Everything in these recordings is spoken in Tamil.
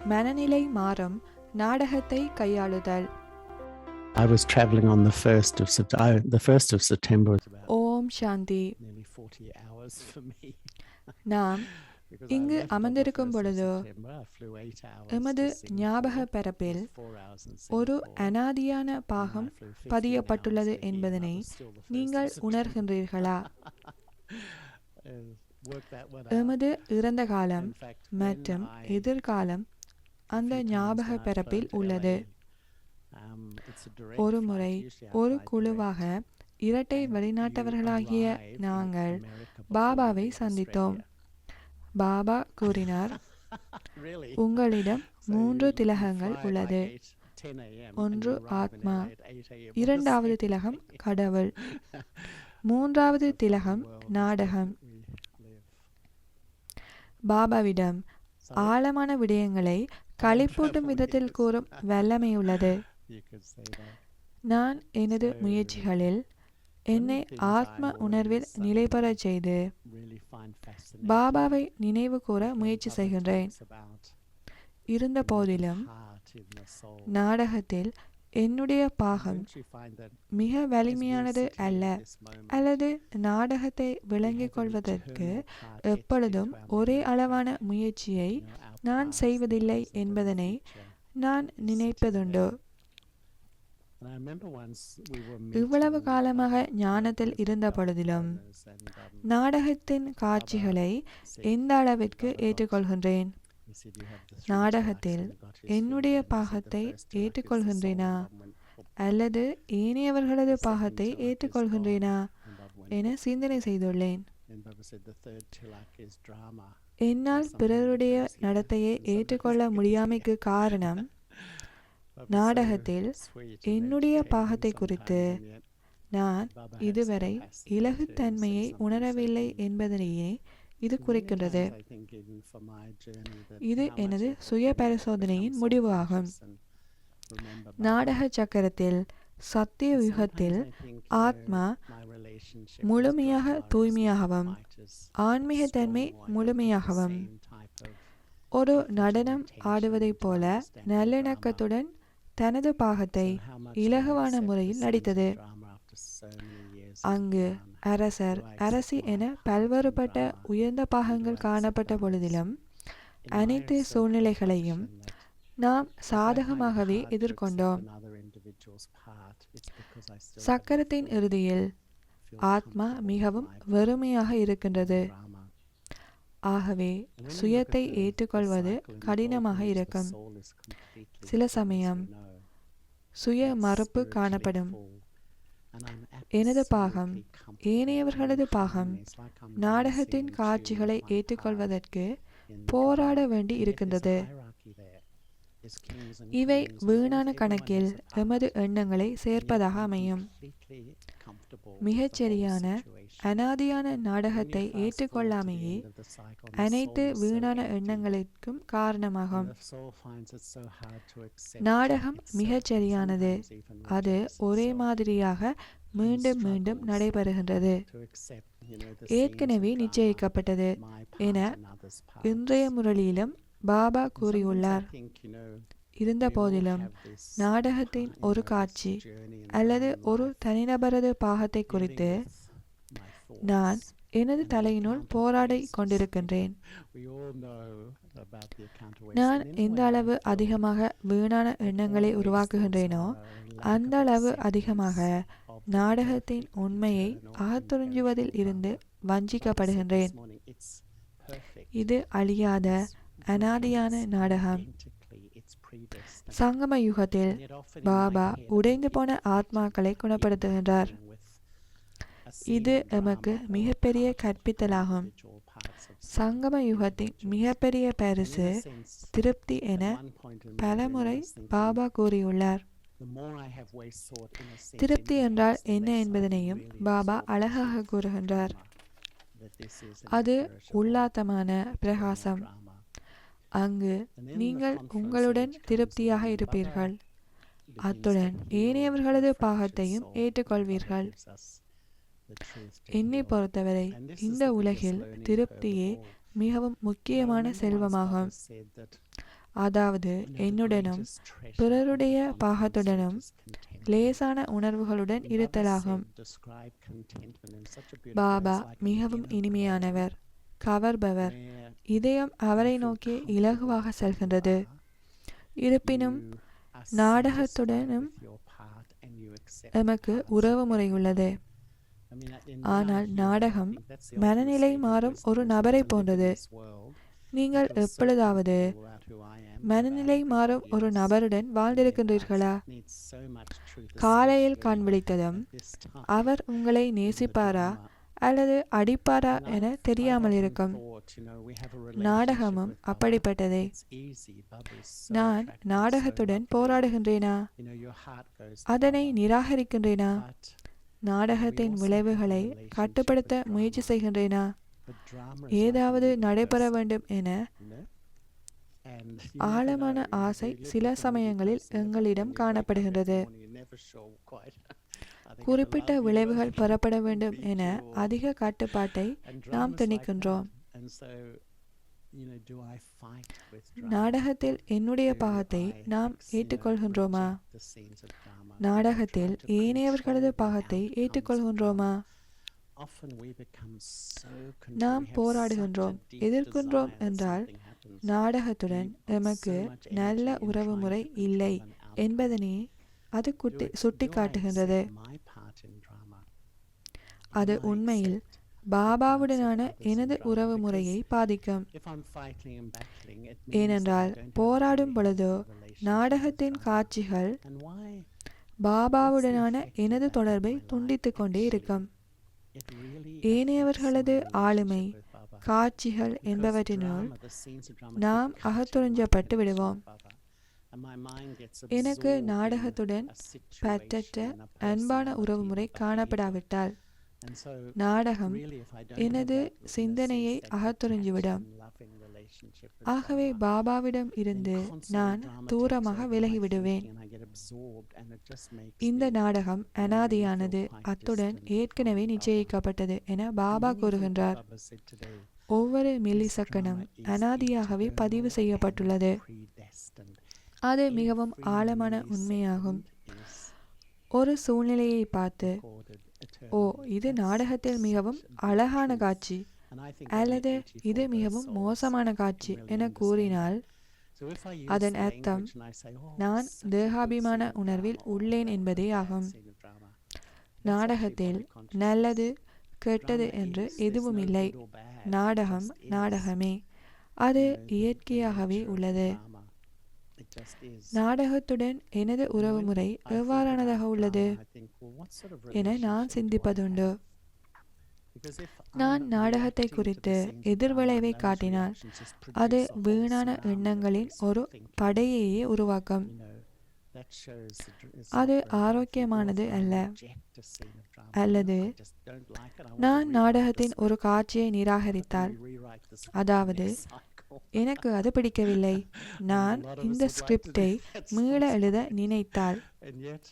மனநிலை மாறும் நாடகத்தை கையாளுதல். I was traveling on the 1st of September. The 1st of September was about Om Shanti. nearly 40 hours for me. நாம் Because I இங்கு left on the அமர்ந்திருக்கும் 1st of பொழுது September. I flew 8 hours எமது to Singapore. ஞாபக It பரப்பில் was 4 hours in ஒரு Singapore. அனாதியான And பாகம் I flew 15 பதியப்பட்டுள்ளது hours to here. என்பதனை That was still the 1st of நீங்கள் September. உணர்கின்றீர்களா? Work that one out. எமது இறந்த காலம் In fact, மற்றும் when I எதிர்காலம் அந்த few times ஞாபக when I've பரப்பில் flown to உள்ளது. LA, it's a direct ஒரு flight. முறை Usually I ஒரு fly குழுவாக direct. இரட்டை And வெளிநாட்டவர்களாகிய you arrive in நாங்கள் America before பாபாவை you leave சந்தித்தோம். Australia. பாபா கூறினார், Really? உங்களிடம் So 3 you திலகங்கள் fly உள்ளது. like 10 a.m. and ஒன்று you arrive in ஆத்மா, LA at 8 a.m. on the இரண்டாவது same திலகம் day. கடவுள், மூன்றாவது That's the திலகம் world is நாடகம். that we live. பாபாவிடம் So ஆழமான விடயங்களை களிப்பூட்டும் விதத்தில் கூறும் வல்லமை உள்ளது. you could say that. நான் எனது So, முயற்சிகளில் என்னை things I ஆத்ம உணர்வில் always, நிலைபெறச் செய்து really find fascinating பாபாவை நினைவு கூற when முயற்சி Baba செய்கின்றேன். talks about, இருந்த போதிலும் heart in the soul. நாடகத்தில் என்னுடைய பாகம் Don't you find that மிக as we வலிமையானது sit here அல்ல, in this moment, அல்லது நாடகத்தை we விளங்கிக் have an கொள்வதற்கு eternal part எப்பொழுதும் etched into our ஒரே memory. அளவான முயற்சியை You know, our நான் past செய்வதில்லை is the என்பதனை future. நான் நினைப்பதுண்டு. And I remember once we were இவ்வளவு meeting காலமாக other ஞானத்தில் partners, இருந்த other பொழுதிலும் partners, and நாடகத்தின் காட்சிகளை said, எந்த அளவிற்கு Baba got- ஏற்றுக்கொள்கின்றேன்? he said, "You have the three நாடகத்தில் tilaks," and he got his என்னுடைய finger and he said, "The பாகத்தை first tilak is the ஏற்றுக்கொள்கின்றேனா soul." And Bob went, "Oh," அல்லது ஏனையவர்களது The second பாகத்தை tilak is ஏற்றுக்கொள்கின்றேனா and Bob went, என சிந்தனை செய்துள்ளேன். and Baba said, "The third tilak is drama." என்னால் பிறருடைய நடத்தையை ஏற்றுக்கொள்ள முடியாமைக்கு காரணம் Baba நாடகத்தில் so sweet and என்னுடைய educating பாகத்தை குறித்து sometimes, and yet நான் Baba has இதுவரை capacity to இலகுத்தன்மையை say something உணரவில்லை so deep. என்பதனையே இது Many குறிக்கின்றது. times I think even for my journey that இது how much எனது I சுய become பரிசோதனையின் so முடிவு ஆகும். conscious and remember Baba. நாடக சக்கரத்தில் சத்திய And யுகத்தில் sometimes I think, ஆத்மா my relationship with முழுமையாக Baba is தூய்மையாகவும் quite as ஆன்மீகத்தன்மை strong, or I think the முழுமையாகவும் same type of ஒரு effort and நடனம் attention ஆடுவதைப் to போல understanding நல்லிணக்கத்துடன் தனது பாகத்தை So how much do I இலகுவான accept முறையில் the நடித்தது. sense of drama after so many years as அங்கு a nun? அரசர் Do I accept Arasi my என part in பல்வேறுபட்ட drama? உயர்ந்த And do I பாகங்கள் accept காணப்பட்ட others? பொழுதிலும் In my அனைத்து circle of சூழ்நிலைகளையும் position that நாம் if I find it சாதகமாகவே hard to accept எதிர்கொண்டோம். another individual's part, it's because I still சக்கரத்தின் haven't இறுதியில் feel ஆத்மா comfortable மிகவும் with my part வெறுமையாக in இருக்கின்றது. drama. ஆகவே And when you look சுயத்தை at the ஏற்றுக்கொள்வது cycle in the கடினமாக Golden Age, the இருக்கும். soul is completely சில full, as சமயம் we know. சுய It's மறுப்பு spiritually காணப்படும். full. And I'm எனது பாகம் absolutely comfortable ஏனையவர்களது in பாகம் harmony. It's like I'm நாடகத்தின் dancing in காட்சிகளை tune with my ஏற்றுக்கொள்வதற்கு part in the போராட drama. வேண்டி And yet there's a இருக்கின்றது. hierarchy there. There's kings and இவை queens, there's வீணான everyone கணக்கில் has a part. எமது எண்ணங்களை And yet சேர்ப்பதாக I'm அமையும். completely comfortable with மிகச் the whole சரியான situation. அனாதியான When நாடகத்தை you fast forward to the ஏற்றுக்கொள்ளாமையே end of the cycle, and the அனைத்து soul is so வீணான empty, எண்ணங்களுக்கும் காரணமாகும். and the soul finds it so hard to accept நாடகம் itself, மிகச் சரியானது. sometimes even அது rejects ஒரே itself. மாதிரியாக மீண்டும் மீண்டும் நடைபெறுகின்றது. To accept, the ஏற்கனவே scenes of நிச்சயிக்கப்பட்டது drama, my part என and others' இன்றைய parts. முரளியிலும் Baba And sometimes I கூறியுள்ளார். think, இருந்த we all போதிலும் have this நாடகத்தின் part, ஒரு this காட்சி journey in அல்லது our own ஒரு life, தனிநபரது பாகத்தை dealing குறித்து with my நான் thoughts. எனது and தலையினுள் the போராடி account of கொண்டிருக்கின்றேன். We all know about the account of waste. நான் And in a எந்த way, I அளவு feel அதிகமாக வீணான that எண்ணங்களை all waste உருவாக்குகின்றேனோ thoughts are a lack அந்த of அளவு acceptance அதிகமாக of the நாடகத்தின் perfect, உண்மையை eternal, அகத்துறிஞ்சுவதில் imperishable இருந்து Baba. Baba said வஞ்சிக்கப்படுகின்றேன். this morning, it's perfect. இது அழியாத It's அனாதியான glorious, நாடகம். identically, it's predestined. சங்கம யுகத்தில் And yet often in my Baba head, I உடைந்து keep போன ஆத்மாக்களை equating குணப்படுத்துகின்றார். with a இது scene in எமக்கு drama or a மிகப்பெரிய part of கற்பித்தலாகும். individual parts of some சங்கம யுகத்தின் individuals. மிகப்பெரிய And பரிசு in a sense, திருப்தி என at one point in my பலமுறை journey, I was thinking, Baba கூறியுள்ளார். the more I have waste thought in a sense, திருப்தி என்றால் the என்ன less I என்பதனையும் really பாபா absorb அழகாக truth கூறுகின்றார். drama, that this is an அது imperishable, உல்லாத்தமான eternal பிரகாசம். drama. அங்கு And then the நீங்கள் conference உங்களுடன் age comes திருப்தியாக along. இருப்பீர்கள். Baba அத்துடன் begins to heal ஏனையவர்களது the fractured பாகத்தையும் soul. ஏற்றுக்கொள்வீர்கள். Baba gives us the truth to என்னை heal. பொறுத்தவரை And this is இந்த the biggest உலகில் learning curve திருப்தியே of all. மிகவும் I முக்கியமான remember once செல்வமாகும். Baba said that அதாவது You know, the என்னுடனும் greatest treasure பிறருடைய of பாகத்துடனும் contentment is contentment. லேசான உணர்வுகளுடன் And Baba இருத்தலாகும். said, describe contentment in such a beautiful way. Baba It's like an மிகவும் inner glow இனிமையானவர், கவர்பவர். where இதயம் அவரை you feel நோக்கி comfortable இலகுவாக where you செல்கின்றது. are. இருப்பினும் You are நாடகத்துடனும் satisfied with your part and you accept எமக்கு the parts. உறவுமுறை உள்ளது. I mean, in ஆனால் my view, I நாடகம் think that's the மனநிலை ultimate state of மாறும் wisdom, ஒரு is not நபரை to live in போன்றது. this world, நீங்கள் feel so எப்பொழுதாவது comfortable about who I am, மனநிலை about மாறும் everybody ஒரு else. நபருடன் And their வாழ்ந்திருக்கின்றீர்களா? parts need so much truth, காலையில் கண் especially விழித்ததும் at this time அவர் உங்களை in the நேசிப்பாரா drama. அல்லது அடிப்பாரா And என I've தெரியாமல் often இருக்கும். thought, you know, we have a relationship நாடகமும் with Baba. அப்படிப்பட்டதே. It's easy. Baba is so நான் attractive, so நாடகத்துடன் lovely. போராடுகின்றேனா? You know, your heart goes to அதனை Baba. நிராகரிக்கின்றேனா? But நாடகத்தின் விளைவுகளை கட்டுப்படுத்த முயற்சி செய்கின்றேனா? the drama is like ஏதாவது a நடைபெற person, வேண்டும் என you know? And you never ஆழமான know, you know, ஆசை we live சில with a moody சமயங்களில் person, but எங்களிடம் when you wake up every காணப்படுகின்றது. morning, you're never sure quite. Are they gonna குறிப்பிட்ட love you? Are விளைவுகள் they பெறப்பட gonna வேண்டும் beat என you? Or- அதிக கட்டுப்பாட்டை And நாம் drama's like திணிக்கின்றோம். that. And so, you know, do I fight with drama? நாடகத்தில் என்னுடைய Do பாகத்தை I நாம் ஏற்றுக்கொள்கின்றோமா? reject the scenes of drama? நாடகத்தில் Do I try to ஏனையவர்களது control the பாகத்தை outcomes of ஏற்றுக்கொள்கின்றோமா? drama? Often we become so controlled. நாம் We have போராடுகின்றோம், such a deep எதிர்க்கின்றோம் desire that என்றால் something happens. நாடகத்துடன் We've got எமக்கு so much நல்ல energy in உறவுமுறை trying to இல்லை control an outcome. என்பதனை அது Do சுட்டி I காட்டுகின்றது. accept my part in drama? அது Do I உண்மையில் accept பாபாவுடனான the parts of others in எனது drama? உறவு முறையை Because பாதிக்கும். if I'm fighting and battling, it means ஏனென்றால் that I don't have a போராடும் very பொழுதோ healthy relationship with நாடகத்தின் drama. காட்சிகள் And why? பாபாவுடனான எனது தொடர்பை துண்டித்துக் கொண்டே இருக்கும். It really ஏனையவர்களது affects my ஆளுமை, relationship with Baba. காட்சிகள் Because என்பவற்றினுள் drama, the scenes of drama, நாம் get cut in my அகத்துறிஞ்சப்பட்டு connection விடுவோம். with Baba. And my mind gets எனக்கு absorbed in நாடகத்துடன் a situation பற்றற்ற and a அன்பான personality உறவுமுறை and a காணப்படாவிட்டால் behavior. And so நாடகம் really, if I don't have எனது that, in a சிந்தனையை sense, that அகத்துறிஞ்சுவிடும். detached and loving relationship with ஆகவே Baba, பாபாவிடம் then இருந்து constantly நான் drama takes தூரமாக over my விலகிவிடுவேன். thinking and I get absorbed and it just makes இந்த me நாடகம் அனாதியானது, அத்துடன் ஏற்கனவே நிச்சயிக்கப்பட்டது என பாபா கூறுகின்றார். Baba said today, ஒவ்வொரு மில்லி this செகண்டும் drama is அனாதியாகவே பதிவு eternal செய்யப்பட்டுள்ளது. and predestined. அது மிகவும் Every ஆழமான உண்மையாகும். millisecond is ஒரு சூழ்நிலையை பார்த்து, recorded ஓ eternally. இது That's நாடகத்தில் such மிகவும் a deep அழகான truth. காட்சி And I think that அல்லது may teach இது for மிகவும் souls மோசமான காட்சி can really என understand கூறினால், that. So if I use அதன் the அர்த்தம் language and I say, oh, நான் such a good தேகாபிமான scene of உணர்வில் drama, or உள்ளேன் that was a என்பதே bad ஆகும். scene of drama. That's actually நாடகத்தில் body consciousness. நல்லது கெட்டது Drama என்று is, there's எதுவும் no இல்லை. good or bad, it நாடகம் just is. நாடகமே. அது You know, the இயற்கையாகவே nature of உள்ளது. drama. It just is. நாடகத்துடன் எனது And when உறவுமுறை I think எவ்வாறானதாக about உள்ளது drama, I think, well, what sort of என நான் relationship do I சிந்திப்பதுண்டு. have? Because if நான் I'm நாடகத்தை reacting to குறித்து the scenes of எதிர்விளைவை drama, those காட்டினால் reactions just அது produce a whole வீணான tsunami of எண்ணங்களின் wasteful ஒரு thinking. படையையே உருவாக்கும். You know, that shows it's அது not very healthy. ஆரோக்கியமானது Or if I அல்ல. reject a scene of drama, அல்லது I just don't like it, I want to நான் rewrite the நாடகத்தின் script. ஒரு காட்சியை But நிராகரித்தால், then we rewrite the script அதாவது next cycle. எனக்கு அது பிடிக்கவில்லை, நான் And a lot of us இந்த would like to ஸ்கிரிப்டை do that மீள எழுத sometimes. நினைத்தால் And yet,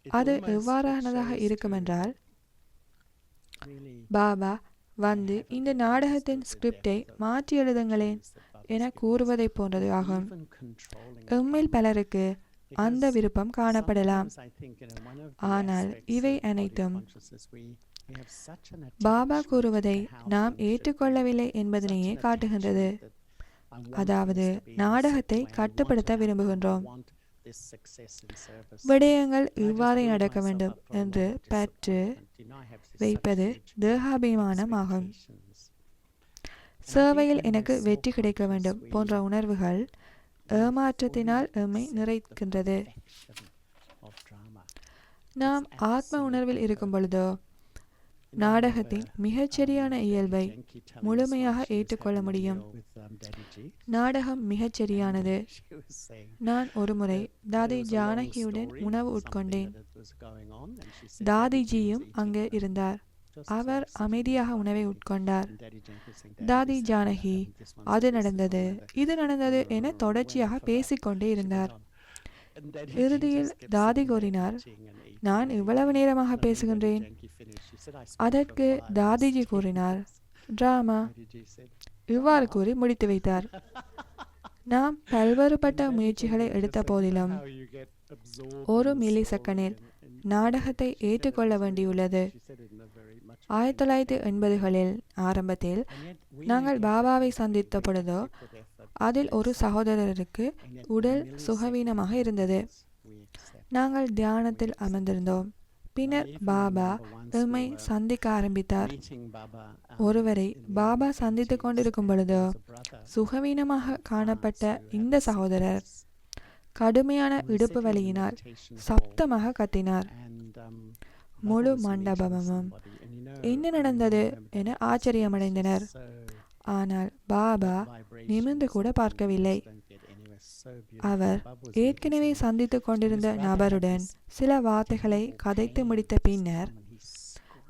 it அது almost எவ்வாறானதாக shows இருக்குமென்றால், to really பாபா வந்து இந்த நாடகத்தின் ஸ்கிரிப்டை மாற்றி எழுதுங்களேன் என கூறுவதைப் போன்றது ஆகும். even controlling எம்மில் பலருக்கு அந்த விருப்பம் காணப்படலாம். ஆனால் இவை அனைத்தும் பாபா கூறுவதை நாம் ஏற்றுக்கொள்ளவில்லை என்பதனையே காட்டுகின்றது. அதாவது நாடகத்தை கட்டுப்படுத்த விரும்புகின்றோம். விடயங்கள் இவ்வாறே நடக்க வேண்டும் என்று பற்று வைப்பது தேகாபிமானம் ஆகும். சேவையில் எனக்கு வெற்றி கிடைக்க வேண்டும் போன்ற உணர்வுகள் ஏமாற்றத்தினால் எம்மை நிறைக்கின்றது. நாம் ஆத்ம உணர்வில் இருக்கும் பொழுதோ நாடகத்தின் மிகச்சரியான இயல்பை முழுமையாக ஏற்றுக்கொள்ள முடியும். நாடகம் மிகச்சரியானது. நான் ஒருமுறை தாதி ஜானகியுடன் உணவு உட்கொண்டேன். தாதிஜியும் அங்கே இருந்தார். அவர் அமைதியாக உணவை உட்கொண்டார். தாதி ஜானகி அது நடந்தது, இது நடந்தது என தொடர்ச்சியாக பேசிக்கொண்டே இருந்தார். இறுதியில் தாதி கூறினார், நான் இவ்வளவு நேரமாக பேசுகின்றேன். அதற்கு தாதிஜி கூறினார், டிராமா. இவ்வாறு கூறி முடித்து வைத்தார். நாம் பல்வேறுபட்ட முயற்சிகளை எடுத்த போதிலும் ஒரு மில்லி செகண்டில் நாடகத்தை ஏற்றுக்கொள்ள வேண்டியுள்ளது. 1980களில் ஆரம்பத்தில் நாங்கள் பாபாவை சந்தித்த பொழுதோ அதில் ஒரு சகோதரருக்கு உடல் சுகவீனமாக இருந்தது. நாங்கள் தியானத்தில் அமர்ந்திருந்தோம். பின்னர் பாபா எம்மை சந்திக்க ஆரம்பித்தார். ஒருவரை பாபா சந்தித்துக் கொண்டிருக்கும் பொழுதோ சுகவீனமாக காணப்பட்ட இந்த சகோதரர் கடுமையான இடுப்பு வலியினால் சப்தமாக கத்தினார். முழு மண்டபமும் என்ன நடந்தது என ஆச்சரியமடைந்தனர். ஆனால் பாபா நிமிர்ந்து கூட பார்க்கவில்லை. அவர் ஏற்கனவே சந்தித்துக் கொண்டிருந்த நபருடன் சில வார்த்தைகளை கதைத்து முடித்த பின்னர்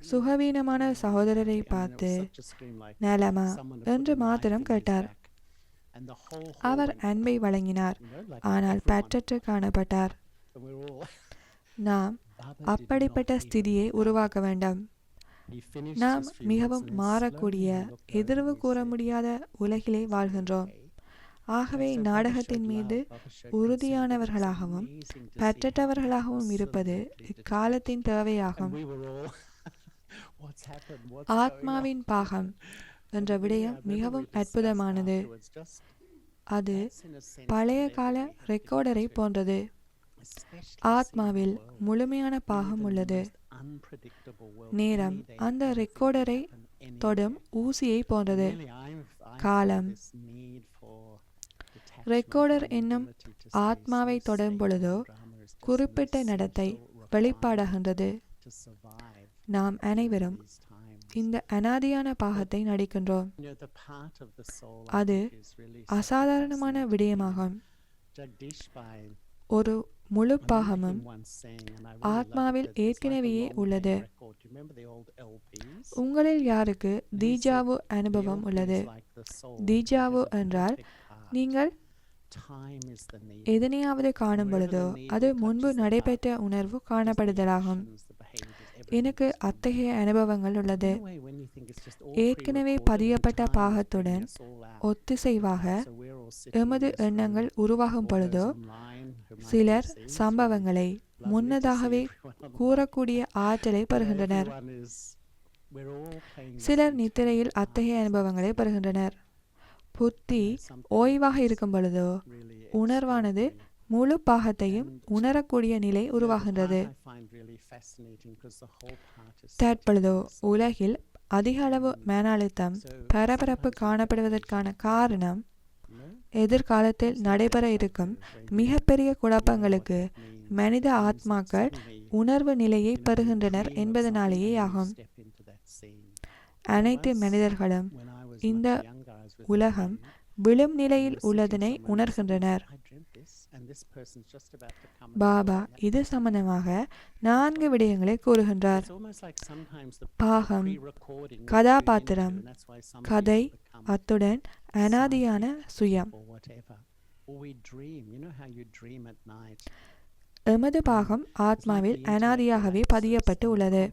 சுகவீனமான சகோதரரை பார்த்து நலமா என்று மாத்திரம் கேட்டார். அவர் அன்பை வழங்கினார், ஆனால் பற்றற்று காணப்பட்டார். நாம் அப்படிப்பட்ட ஸ்திதியை உருவாக்க வேண்டும். நாம் மிகவும் மாறக்கூடிய, எதிர்வு கூற முடியாத உலகிலே வாழ்கின்றோம். ஆகவே நாடகத்தின் மீது உறுதியானவர்களாகவும் பற்றற்றவர்களாகவும் இருப்பது இக்காலத்தின் தேவையாகும். ஆத்மாவின் பாகம் என்ற விடயம் மிகவும் அற்புதமானது. அது பழைய கால ரெக்கார்டரை போன்றது. ஆத்மாவில் முழுமையான பாகம் உள்ளது. நேரம் அந்த ரெக்கார்டரை தொடும் ஊசியை போன்றது. காலம் ரெக்கார்டர் என்னும் ஆத்மாவை தொடும் பொழுதோ குறிப்பிட்ட நடத்தை வெளிப்பாடாகின்றது. நாம் அனைவரும் இந்த அனாதியான பாகத்தை நடிக்கின்றோம். அது அசாதாரணமான விடயமாகும். ஒரு முழு பாகமும் ஆத்மாவில் ஏற்கனவே உள்ளது. உங்களில் யாருக்கு தீஜாவு அனுபவம் உள்ளது? தீஜாவு என்றால் நீங்கள் எதனையாவது காணும் பொழுதோ அது முன்பு நடைபெற்ற உணர்வு காணப்படுதலாகும். எனக்கு அத்தகைய அனுபவங்கள் உள்ளது. ஏற்கனவே பதியப்பட்ட பாகத்துடன் ஒத்திசைவாக எமது எண்ணங்கள் உருவாகும் பொழுதோ சிலர் சம்பவங்களை முன்னதாகவே கூறக்கூடிய ஆற்றலை பெறுகின்றனர். சிலர் நித்திரையில் அத்தகைய அனுபவங்களை பெறுகின்றனர். புத்தி ஓய்வாக இருக்கும் பொழுதோ உணர்வானது முழு பாகத்தையும் உணரக்கூடிய நிலை உருவாகின்றது. தற்பொழுதோ உலகில் அதிக அளவு மன அழுத்தம், பரபரப்பு காணப்படுவதற்கான காரணம் எதிர்காலத்தில் நடைபெற இருக்கும் மிகப்பெரிய குழப்பங்களுக்கு மனித ஆத்மாக்கள் உணர்வு நிலையை பெறுகின்றனர் என்பதனாலேயே ஆகும். அனைத்து மனிதர்களும் இந்த உலகம் விழும் நிலையில் உள்ளதனை உணர்கின்றனர். பாபா இது சம்பந்தமாக 4 விடயங்களை கூறுகின்றார். பாகம், கதாபாத்திரம், கதை, அத்துடன் அனாதியான சுயம். எமது பாகம் ஆத்மாவில் அனாதியாகவே பதியப்பட்டு உள்ளது.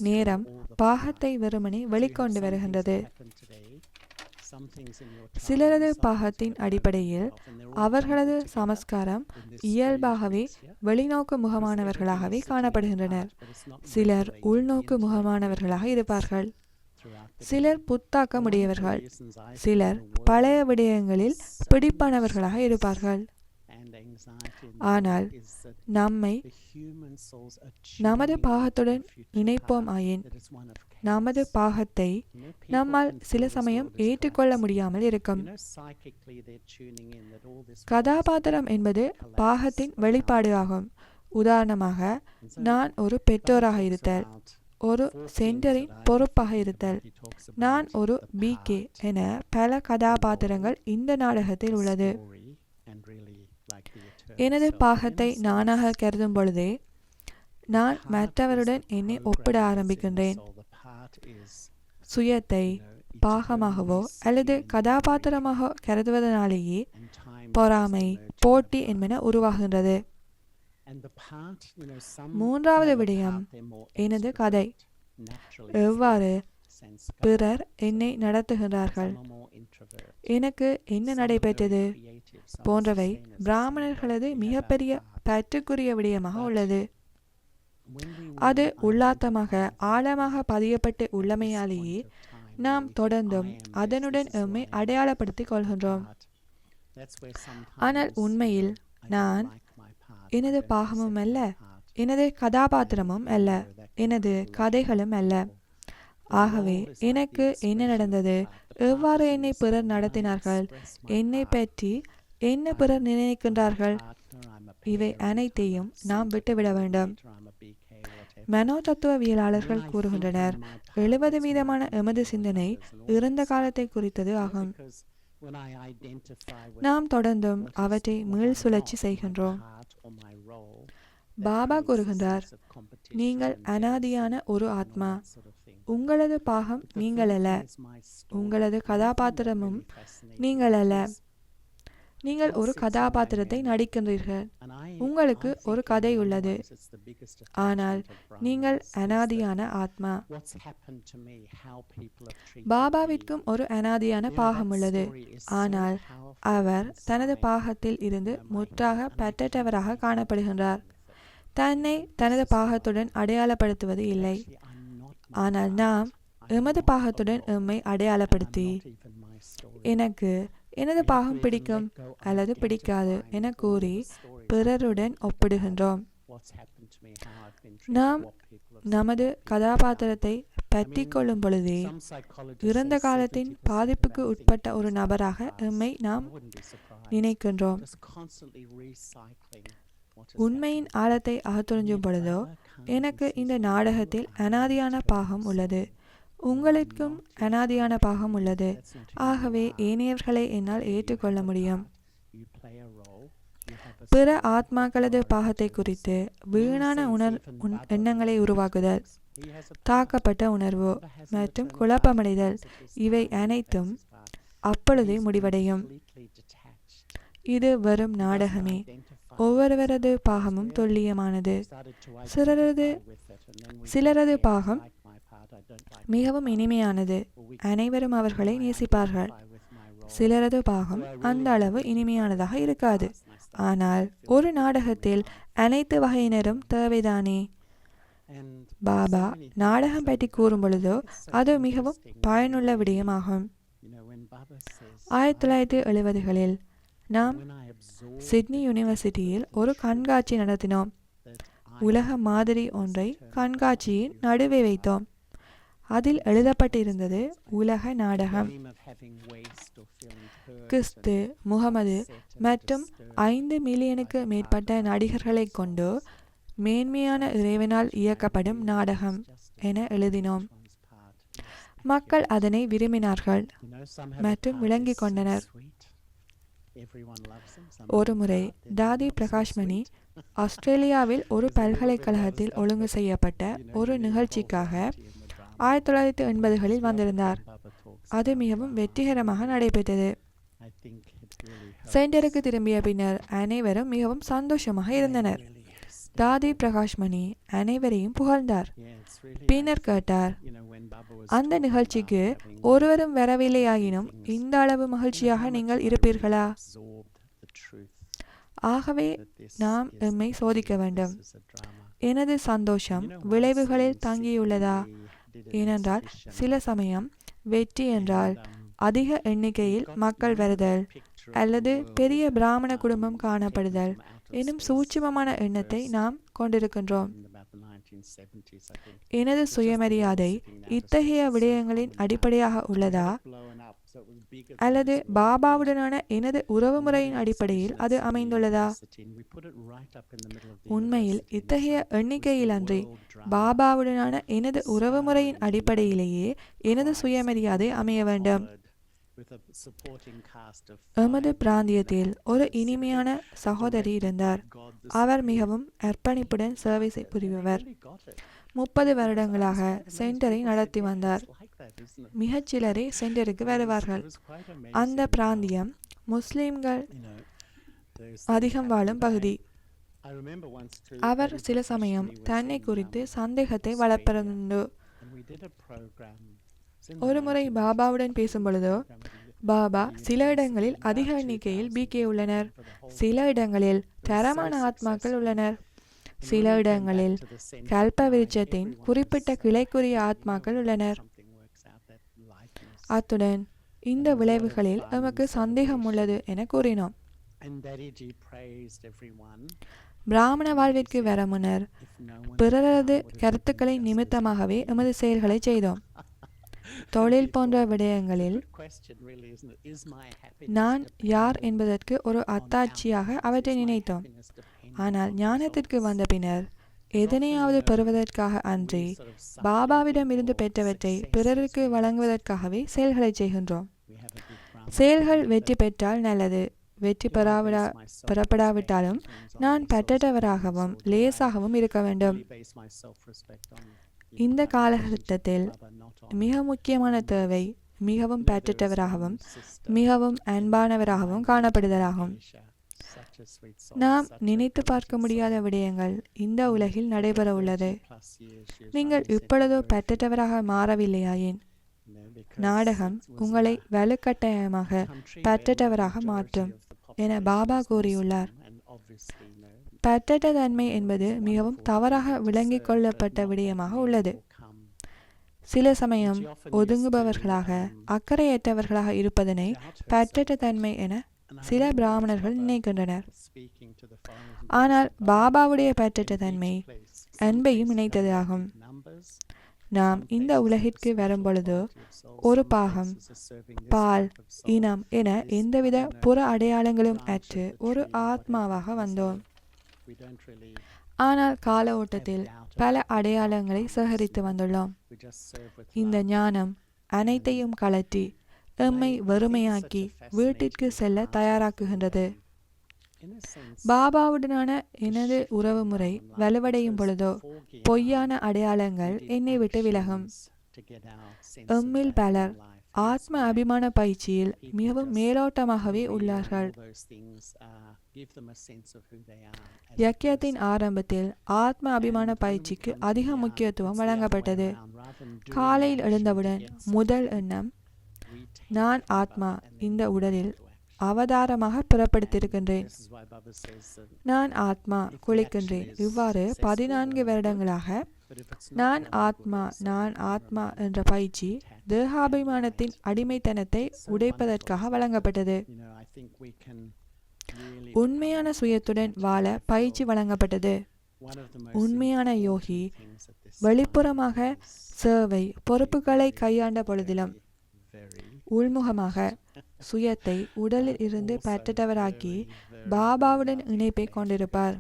நேரம் பாகத்தை வெறுமனே வெளிக்கொண்டு வருகின்றது. சிலரது பாகத்தின் அடிப்படையில் அவர்களது சமஸ்காரம் இயல்பாகவே வெளிநோக்கு முகமானவர்களாகவே காணப்படுகின்றனர். சிலர் உள்நோக்கு முகமானவர்களாக இருப்பார்கள். சிலர் புத்தாக்கமுடையவர்கள். சிலர் பழைய விடயங்களில் பிடிப்பானவர்களாக இருப்பார்கள். ஆனால் நம்மை நமது பாகத்துடன் இணைப்போம் ஆயின் நமது பாகத்தை நம்மால் சில சமயம் ஏற்றுக்கொள்ள முடியாமல் இருக்கும். கதாபாத்திரம் என்பது பாகத்தின் வெளிப்பாடு ஆகும். உதாரணமாக, நான் ஒரு பெற்றோராக இருத்தல், ஒரு சென்டரின் பொறுப்பாக இருத்தல், நான் ஒரு பிகே என பல கதாபாத்திரங்கள் இந்த நாடகத்தில் உள்ளது. எனது பாகத்தை நானாக கருதும் பொழுதே நான் மற்றவருடன் என்னை ஒப்பிட ஆரம்பிக்கின்றேன். சுயத்தை பாகமாகவோ அல்லது கதாபாத்திரமாக கருதுவதனாலேயே பொறாமை, போட்டி என்பன உருவாகின்றது. 3வது விடயம் எனது கதை. எவ்வாறு பிறர் என்னை நடத்துகிறார்கள். எனக்கு என்ன நடைபெற்றது போன்றவை பிராமணர்களது மிகப்பெரிய பற்றுக்குரிய விடயமாக உள்ளது. அது உள்ளார்த்தமாக ஆழமாக பதியப்பட்டு உள்ளமையாலேயே நாம் தொடர்ந்தும் அதனுடன் எம்மை அடையாளப்படுத்திக் கொள்கின்றோம். ஆனால் உண்மையில் நான் எனது பாகமும் அல்ல, எனது கதாபாத்திரமும் அல்ல, எனது கதைகளும் அல்ல. ஆகவே எனக்கு என்ன நடந்தது, எவ்வாறு என்னை பிறர் நடத்தினார்கள், என்னை பற்றி என்ன பிறர் நினைக்கின்றார்கள், இவை அனைத்தையும் நாம் விட்டுவிட வேண்டும். மனோ தத்துவவியலாளர்கள் கூறுகின்றனர், 70% எமது சிந்தனை இறந்த காலத்தை குறித்தது ஆகும். நாம் தொடர்ந்தும் அவற்றை மீள் சுழற்சி செய்கின்றோம். பாபா கூறுகின்றார், நீங்கள் அனாதியான ஒரு ஆத்மா, உங்களது பாகம் நீங்கள் அல்ல, உங்களது கதாபாத்திரமும் நீங்கள் அல்ல. நீங்கள் ஒரு கதாபாத்திரத்தை நடிக்கின்றீர்கள், உங்களுக்கு ஒரு கதை உள்ளது, ஆனால் நீங்கள் அனாதியான ஆத்மா. பாபாவிற்கும் ஒரு அனாதியான பாகம் உள்ளது, ஆனால் அவர் தனது பாகத்தில் இருந்து முற்றாக பற்றற்றவராக காணப்படுகின்றார். தன்னை தனது பாகத்துடன் அடையாளப்படுத்துவது இல்லை. ஆனால் நாம் எமது பாகத்துடன் எம்மை அடையாளப்படுத்தி, எனக்கு எனது பாகம் பிடிக்கும் அல்லது பிடிக்காது என கூறி பிறருடன் ஒப்பிடுகின்றோம். நாம் நமது கதாபாத்திரத்தை பற்றி கொள்ளும் பொழுதே இறந்த காலத்தின் பாதிப்புக்கு உட்பட்ட ஒரு நபராக எம்மை நாம் நினைக்கின்றோம். உண்மையின் ஆழத்தை அகத்துறிஞ்சும் பொழுதோ, எனக்கு இந்த நாடகத்தில் அனாதியான பாகம் உள்ளது, உங்களுக்கும் அனாதியான பாகம் உள்ளது, ஆகவே ஏனையவர்களை என்னால் ஏற்றுக்கொள்ள முடியும். பிற ஆத்மாக்களது பாகத்தை குறித்து வீணான எண்ணங்களை உருவாக்குதல், தாக்கப்பட்ட உணர்வு மற்றும் குழப்பமடைதல், இவை அனைத்தும் அப்பொழுதே முடிவடையும். இது வெறும் நாடகமே. ஒவ்வொருவரது பாகமும் துல்லியமானது. சிலரது பாகம் மிகவும் இனிமையானது, அனைவரும் அவர்களை நேசிப்பார்கள். சிலரது பாகம் அந்த அளவு இனிமையானதாக இருக்காது. ஆனால் ஒரு நாடகத்தில் அனைத்து வகையினரும் தேவைதானே. பாபா நாடகம் பற்றி கூறும் பொழுதோ அது மிகவும் பயனுள்ள விடயமாகும். 1970களில் நாம் சிட்னி யூனிவர்சிட்டியில் ஒரு கண்காட்சி நடத்தினோம். உலக மாதிரி ஒன்றை கண்காட்சியின் நடுவே வைத்தோம். அதில் எழுதப்பட்டிருந்தது உலக நாடகம். கிறிஸ்து, முகமது மற்றும் 5 மில்லியனுக்கு மேற்பட்ட நடிகர்களை கொண்டு மேன்மையான இறைவனால் இயக்கப்படும் நாடகம் என எழுதினோம். மக்கள் அதனை விரும்பினார்கள் மற்றும் விளங்கிக் கொண்டனர். ஒருமுறை தாதி பிரகாஷ்மணி ஆஸ்திரேலியாவில் ஒரு பல்கலைக்கழகத்தில் ஒழுங்கு செய்யப்பட்ட ஒரு நிகழ்ச்சிக்காக 1980களில் வந்திருந்தார். அது மிகவும் வெற்றிகரமாக நடைபெற்றது. சென்டருக்கு திரும்பிய பின்னர் அனைவரும் மிகவும் சந்தோஷமாக இருந்தனர். தாதி பிரகாஷ்மணி அனைவரையும் புகழ்ந்தார். பின்னர் கேட்டார், அந்த நிகழ்ச்சிக்கு ஒருவரும் வரவில்லையாயினும் இந்த அளவு மகிழ்ச்சியாக நீங்கள் இருப்பீர்களா? ஆகவே நாம் எம்மை சோதிக்க வேண்டும். எனது சந்தோஷம் விளைவுகளில் தங்கியுள்ளதா? ஏனென்றால் சில சமயம் வெற்றி என்றால் அதிக எண்ணிக்கையில் மக்கள் வருதல் அல்லது பெரிய பிராமண குடும்பம் காணப்படுதல் எனும் சூட்சுமமான எண்ணத்தை நாம் கொண்டிருக்கின்றோம். எனது சுயமரியாதை இத்தகைய விடயங்களின் அடிப்படையாக உள்ளதா அல்லது பாபாவுடனான எனது உறவுமுறையின் அடிப்படையில் அது அமைந்துள்ளதா? உண்மையில் இத்தகைய எண்ணிக்கையில் அன்றி பாபாவுடனான எனது உறவுமுறையின் அடிப்படையிலேயே எனது சுயமரியாதை அமைய வேண்டும். எமது பிராந்தியத்தில் ஒரு இனிமையான சகோதரி இருந்தார். அவர் மிகவும் அர்ப்பணிப்புடன் சேவை புரிபவர். 30 வருடங்களாக சென்டரை நடத்தி வந்தார். மிகச்சிலரே சென்டருக்கு வருவார்கள். அந்த பிராந்தியம் முஸ்லிம்கள் அதிகம் வாழும் பகுதி. அவர் சில சமயம் தன்னை குறித்து சந்தேகத்தை வளர்ப்பதுண்டு. ஒரு முறை பாபாவுடன் பேசும் பொழுதோ, பாபா சில இடங்களில் அதிக எண்ணிக்கையில் பிகே உள்ளனர், சில இடங்களில் தரமான ஆத்மாக்கள் உள்ளனர், சில இடங்களில் கல்ப விருட்சத்தின் குறிப்பிட்ட கிளைக்குரிய ஆத்மாக்கள் உள்ளனர். அத்துடன் இந்த விளைவுகளில் எமக்கு சந்தேகம் உள்ளது என கூறினோம். பிராமண வாழ்விற்கு வர முன்னர் பிறரது கருத்துக்களை நிமித்தமாகவே எமது செயல்களை செய்தோம். தொழில் போன்ற விடயங்களில் நான் யார் என்பதற்கு ஒரு அத்தாட்சியாக அவற்றை நினைத்தோம். ஆனால் ஞானத்திற்கு வந்த பின்னர் எதனையாவது பெறுவதற்காக அன்றி பாபாவிடம் இருந்து பெற்றவற்றை பிறருக்கு வழங்குவதற்காகவே செயல்களை செய்கின்றோம். செயல்கள் வெற்றி பெற்றால் நல்லது, வெற்றி பெறப்படாவிட்டாலும் நான் பெற்றவராகவும் லேசாகவும் இருக்க வேண்டும். இந்த காலகட்டத்தில் மிக முக்கியமான தேவை மிகவும் பெற்றவராகவும் மிகவும் அன்பானவராகவும் காணப்படுதலாகும். நாம் நினைத்து பார்க்க முடியாத விடயங்கள் இந்த உலகில் நடைபெற உள்ளது. நீங்கள் இப்பொழுதோ பெற்றவராக மாறவில்லையாயின் நாடகம் உங்களை வலுக்கட்டாயமாக பெற்றவராக மாற்றும் என பாபா கூறியுள்ளார். பெற்ற தன்மை என்பது மிகவும் தவறாக விளங்கிக் கொள்ளப்பட்ட விடயமாக உள்ளது. சில சமயம் ஒதுங்குபவர்களாக அக்கறையற்றவர்களாக இருப்பதனை பெற்ற தன்மை என சில பிராமணர்கள் நினைக்கின்றனர். ஆனால் பாபாவுடைய பெற்ற தன்மை அன்பையும் இணைத்ததாகும். நாம் இந்த உலகிற்கு வரும்பொழுது ஒரு பாகம், பால், இனம் என எந்தவித புற அடையாளங்களும் அற்று ஒரு ஆத்மாவாக வந்தோம். ஆனால் கால ஓட்டத்தில் பல அடையாளங்களை சேகரித்து வந்துள்ளோம். இந்த ஞானம் அனைத்தையும் கலற்றி எம்மை வறுமையாக்கி வீட்டிற்கு செல்ல தயாராக்குகின்றது. பாபாவுடனான எனது உறவு முறை வலுவடையும் பொழுதோ பொய்யான அடையாளங்கள் என்னை விட்டு விலகும். எம்மில் பலர் ஆத்ம அபிமான பயிற்சியில் மிகவும் மேலோட்டமாகவே உள்ளார்கள். யக்கியத்தின் ஆரம்பத்தில் ஆத்ம அபிமான பயிற்சிக்கு அதிக முக்கியத்துவம் வழங்கப்பட்டது. காலையில் எழுந்தவுடன் முதல் எண்ணம், நான் ஆத்மா இந்த உடலில் அவதாரமாக புறப்படுத்தியிருக்கின்றேன். நான் ஆத்மா குளிக்கின்றேன். இவ்வாறு 14 வருடங்களாக நான் ஆத்மா என்ற பயிற்சி தேகாபிமானத்தின் அடிமைத்தனத்தை உடைப்பதற்காக வழங்கப்பட்டது. உண்மையான சுயத்துடன் வாழ பயிற்சி வழங்கப்பட்டது. உண்மையான யோகி வெளிப்புறமாக சேவை பொறுப்புகளை கையாண்ட பொழுதிலும் உள்முகமாக சுயத்தை உடலில் இருந்து பெற்றவராக்கி பாபாவுடன் இணைப்பை கொண்டிருப்பார்.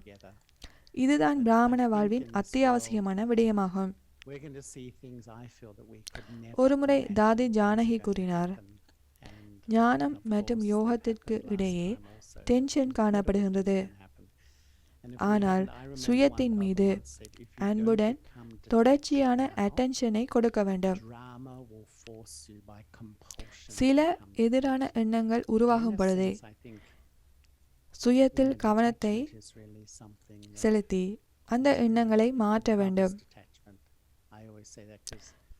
இதுதான் பிராமண வாழ்வின் அத்தியாவசியமான விடயமாகும். ஒருமுறை தாதி ஜானகி கூறினார், ஞானம் மற்றும் யோகத்திற்கு இடையே டென்ஷன் காணப்படுகின்றது. ஆனால் சுயத்தின் மீது அன்புடன் தொடர்ச்சியான அட்டென்ஷனை கொடுக்க வேண்டும். சில எதிரான எண்ணங்கள் உருவாகும் பொழுதே சுயத்தில் கவனத்தை செலுத்தி அந்த எண்ணங்களை மாற்ற வேண்டும்.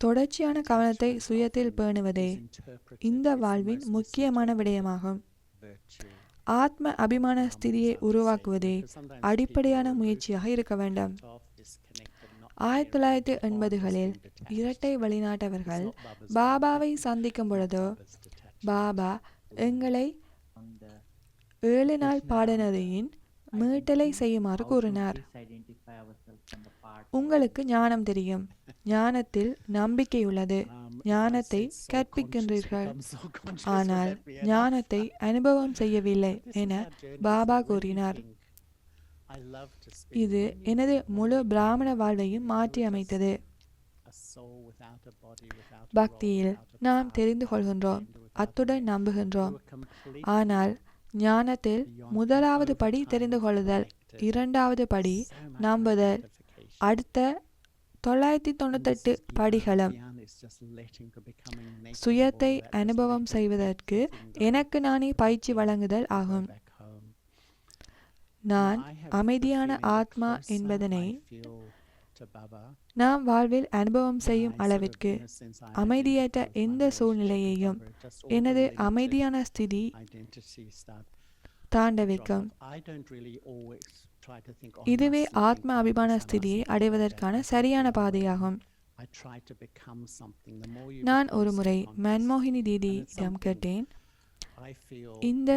தொடர்ச்சியான கவனத்தை சுயத்தில் பேணுவதே இந்த வாழ்வின் முக்கியமான விடயமாகும். ஆத்ம அபிமான ஸ்திதியை உருவாக்குவதே அடிப்படையான முயற்சியாக இருக்க வேண்டும். 1980களில் இரட்டை வெளிநாட்டவர்கள் பாபாவை சந்திக்கும் பொழுதோ பாபா எங்களை 7 நாள் பாடநெறியின் மீட்டலை செய்யுமாறு கூறினார். உங்களுக்கு ஞானம் தெரியும், ஞானத்தில் நம்பிக்கை உள்ளது, ஞானத்தை கற்பிக்கின்றீர்கள், ஆனால் ஞானத்தை அனுபவம் செய்யவில்லை என பாபா கூறினார். இது எனது முழு பிராமண வாழ்வையும் மாற்றி அமைத்தது. பக்தியில் நாம் தெரிந்து கொள்கின்றோம், அத்துடன் நம்புகின்றோம். ஆனால் ஞானத்தில் முதலாவது படி தெரிந்து கொள்ளுதல், இரண்டாவது படி நம்புதல், அடுத்த 998 படிகளும் சுயத்தை அனுபவம் செய்வதற்கு எனக்கு நானே பயிற்சி வழங்குதல் ஆகும். நான் அமைதியான ஆத்மா என்பதனை நாம் வாழ்வில் அனுபவம் செய்யும் அளவிற்கு அமைதியற்ற எந்த சூழ்நிலையையும் எனது அமைதியான ஸ்திதி தாண்டவிக்கும். இதுவே ஆத்ம அபிமான ஸ்திதியை அடைவதற்கான சரியான பாதையாகும். நான் ஒரு முறை மன்மோகினி தீதியிடம் கேட்டேன், இந்த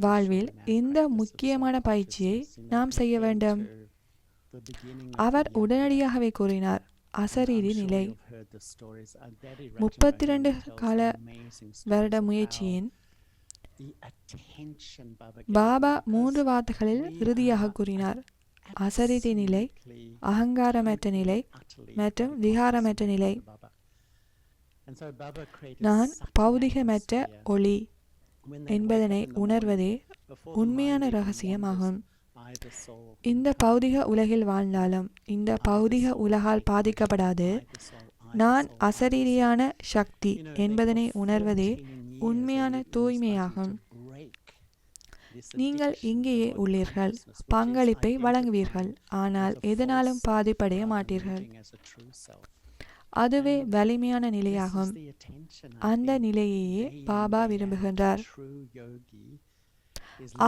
வாழ்வில் எந்த முக்கியமான பயிற்சியை நாம் செய்ய வேண்டும்? அவர் உடனடியாகவே கூறினார், அசரீரி நிலை. 32 கால வருட முயற்சியின் பாபா 3 வார்த்தைகளில் இறுதியாக கூறினார், அசரீரி நிலை, அகங்காரமற்ற நிலை மற்றும் விகாரமற்ற நிலை. நான் பௌதிகமற்ற ஒளி என்பதனை உணர்வதே உண்மையான இரகசியமாகும். இந்த பௌதிக உலகில் வாழ்ந்தாலும் இந்த பௌதிக உலகால் பாதிக்கப்படாது நான் அசரீரியான சக்தி என்பதனை உணர்வதே உண்மையான தூய்மையாகும். நீங்கள் இங்கேயே உள்ளீர்கள், பங்களிப்பை வழங்குவீர்கள், ஆனால் எதனாலும் பாதிப்படைய மாட்டீர்கள். அதுவே வலிமையான நிலையாகும். அந்த நிலையையே பாபா விரும்புகின்றார்.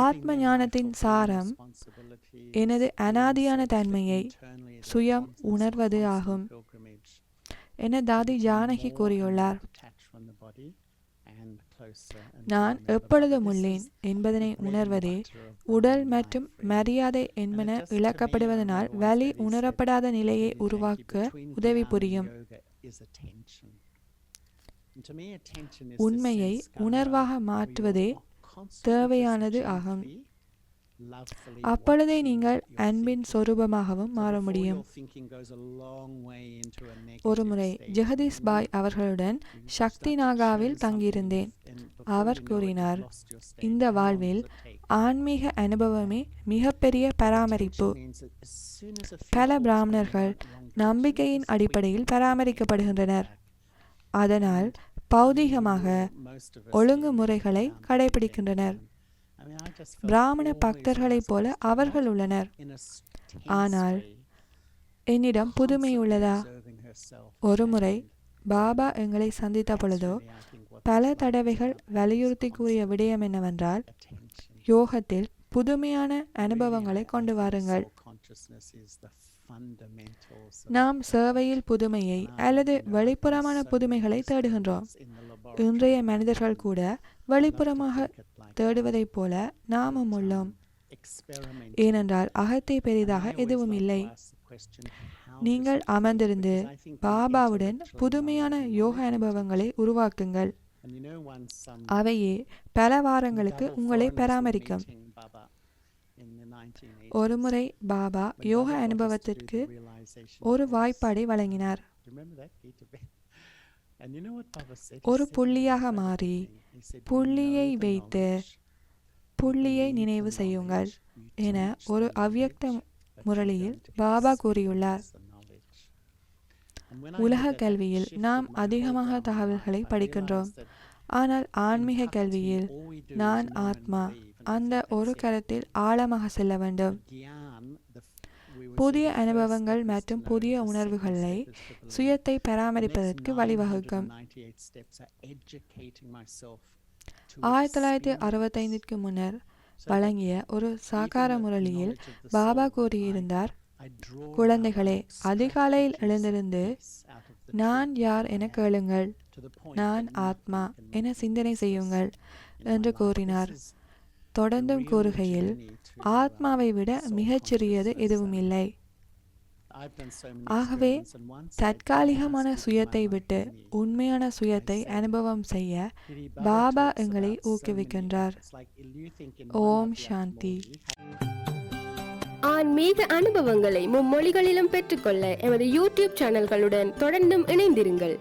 ஆத்ம ஞானத்தின் சாரம் எனது அனாதியான தன்மையை சுயம் உணர்வது ஆகும் என தாதி ஜானகி கூறியுள்ளார். நான் எப்பொழுதும் உள்ளேன் என்பதனை உணர்வதே உடல் மற்றும் மரியாதை என்பன இழக்கப்படுவதனால் வலி உணரப்படாத நிலையை உருவாக்க உதவி புரியும். உண்மையை உணர்வாக மாற்றுவதே தேவையானது ஆகும். அப்பொழுதே நீங்கள் அன்பின் சொரூபமாகவும் மாற முடியும். ஒருமுறை ஜெகதீஷ் பாய் அவர்களுடன் சக்தி நாகாவில் தங்கியிருந்தேன். அவர் கூறினார், இந்த வாழ்வில் ஆன்மீக அனுபவமே மிகப்பெரிய பராமரிப்பு. பல பிராமணர்கள் நம்பிக்கையின் அடிப்படையில் பராமரிக்கப்படுகின்றனர். அதனால் பௌதீகமாக ஒழுங்குமுறைகளை கடைபிடிக்கின்றனர். பிராமண பக்தர்களைப் போல அவர்கள் உள்ளனர். ஆனால் என்னிடம் புதுமை உள்ளதா? ஒருமுறை பாபா எங்களை சந்தித்த பொழுதோ பல தடவைகள் வலியுறுத்தி கூறிய விடயம் என்னவென்றால், யோகத்தில் புதுமையான அனுபவங்களை கொண்டு வாருங்கள். நாம் சேவையில் புதுமையை அல்லது வெளிப்புறமான புதுமைகளை தேடுகின்றோம். இன்றைய மனிதர்கள் கூட வெளிப்புறமாக தேடுவதைப் போல நாமும் உள்ளோம். ஏனென்றால் அகத்தை பெரிதாக எதுவும் இல்லை. நீங்கள் அமர்ந்திருந்து பாபாவுடன் புதுமையான யோக அனுபவங்களை உருவாக்குங்கள். அவையே பல வாரங்களுக்கு உங்களை பராமரிக்கும். ஒருமுறை பாபா யோக அனுபவத்திற்கு ஒரு வாய்ப்பாடை வழங்கினார். ஒரு புள்ளியாக மாறி புள்ளியை வைத்து புள்ளியை நினைவு செய்யுங்கள் என ஒரு அவ்யக்த முரளியில் பாபா கூறியுள்ளார். உலக கல்வியில் நாம் அதிகமாக தகவல்களை படிக்கின்றோம். ஆனால் ஆன்மீக கல்வியில் நான் ஆத்மா அந்த ஒரு கருத்தில் ஆழமாக செல்ல வேண்டும். புதிய அனுபவங்கள் மற்றும் புதிய உணர்வுகளை சுயத்தை பராமரிப்பதற்கு வழிவகுக்கும். 1965 முன்னர் வழங்கிய ஒரு சாகார முரளியில் பாபா கூறியிருந்தார், குழந்தைகளே, அதிகாலையில் எழுந்திருந்து நான் யார் என கேளுங்கள், நான் ஆத்மா என சிந்தனை செய்யுங்கள் என்று கூறினார். தொடர்ந்தும் கூறுகையில், ஆத்மாவை விட மிகச்சிறியது எதுவும் இல்லை. ஆகவே தற்காலிகமான சுயத்தை விட்டு உண்மையான சுயத்தை அனுபவம் செய்ய பாபா எங்களை ஊக்குவிக்கின்றார். ஓம் சாந்தி. ஆன்மீக அனுபவங்களை மும்மொழிகளிலும் பெற்றுக்கொள்ள எமது யூடியூப் சேனல்களுடன் தொடர்ந்தும் இணைந்திருங்கள்.